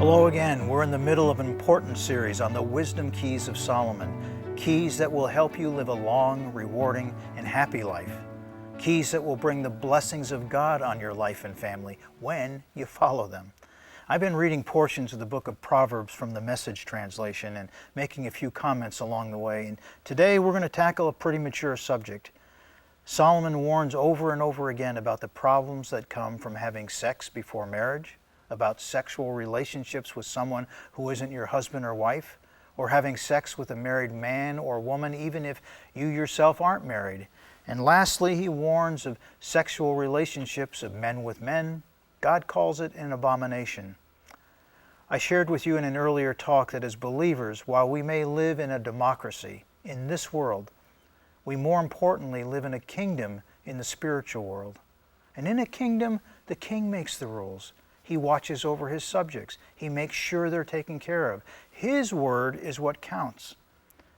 Hello again. We're in the middle of an important series on the wisdom keys of Solomon. Keys that will help you live a long, rewarding, and happy life. Keys that will bring the blessings of God on your life and family when you follow them. I've been reading portions of the book of Proverbs from the Message translation and making a few comments along the way. And today we're going to tackle a pretty mature subject. Solomon warns over and over again about the problems that come from having sex before marriage, about sexual relationships with someone who isn't your husband or wife, or having sex with a married man or woman even if you yourself aren't married. And lastly, he warns of sexual relationships of men with men. God calls it an abomination. I shared with you in an earlier talk that as believers, while we may live in a democracy in this world, we more importantly live in a kingdom in the spiritual world. And in a kingdom, the king makes the rules. He watches over his subjects. He makes sure they're taken care of. His word is what counts.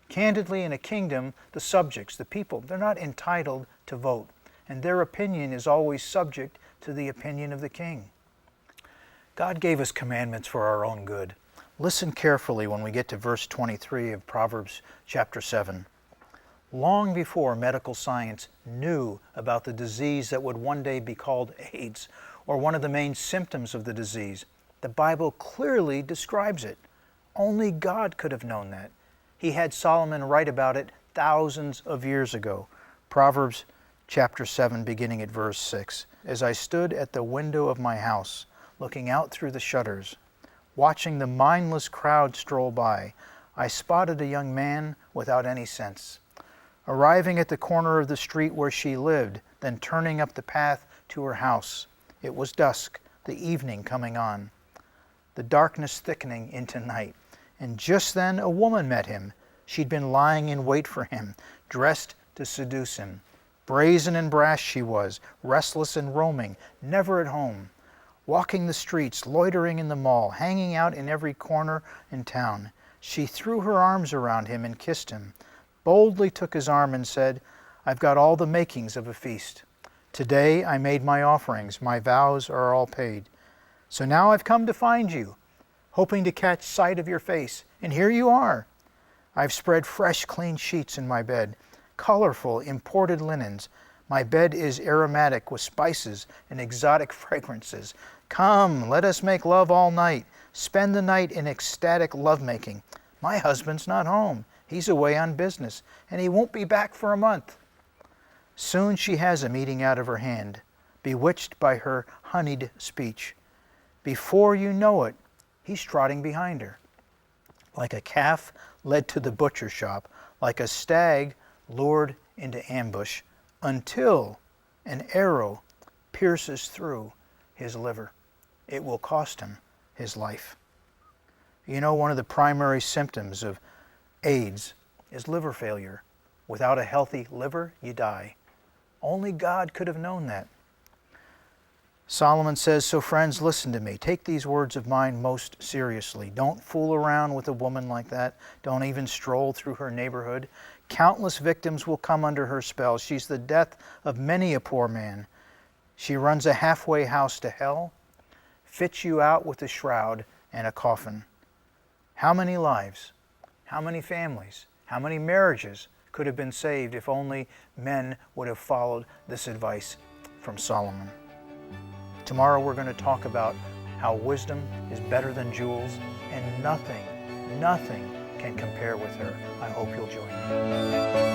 Candidly, in a kingdom, the subjects, the people, they're not entitled to vote, and their opinion is always subject to the opinion of the king. God gave us commandments for our own good. Listen carefully when we get to verse 23 of Proverbs chapter 7. Long before medical science knew about the disease that would one day be called AIDS, or one of the main symptoms of the disease, the Bible clearly describes it. Only God could have known that. He had Solomon write about it thousands of years ago. Proverbs chapter 7, beginning at verse 6. As I stood at the window of my house, looking out through the shutters, watching the mindless crowd stroll by, I spotted a young man without any sense. Arriving at the corner of the street where she lived, then turning up the path to her house. It was dusk, the evening coming on, the darkness thickening into night. And just then a woman met him. She'd been lying in wait for him, dressed to seduce him. Brazen and brash she was, restless and roaming, never at home. Walking the streets, loitering in the mall, hanging out in every corner in town. She threw her arms around him and kissed him, boldly took his arm and said, "I've got all the makings of a feast. Today I made my offerings, my vows are all paid. So now I've come to find you, hoping to catch sight of your face, and here you are. I've spread fresh, clean sheets in my bed, colorful, imported linens. My bed is aromatic with spices and exotic fragrances. Come, let us make love all night, spend the night in ecstatic lovemaking. My husband's not home. He's away on business, and he won't be back for a month." Soon she has him eating out of her hand, bewitched by her honeyed speech. Before you know it, he's trotting behind her. Like a calf led to the butcher shop, like a stag lured into ambush, until an arrow pierces through his liver. It will cost him his life. You know, one of the primary symptoms of AIDS is liver failure. Without a healthy liver, you die. Only God could have known that. Solomon says, so friends, listen to me. Take these words of mine most seriously. Don't fool around with a woman like that. Don't even stroll through her neighborhood. Countless victims will come under her spell. She's the death of many a poor man. She runs a halfway house to hell, fits you out with a shroud and a coffin. How many lives, how many families, how many marriages could have been saved if only men would have followed this advice from Solomon? Tomorrow we're going to talk about how wisdom is better than jewels, and nothing can compare with her. I hope you'll join me.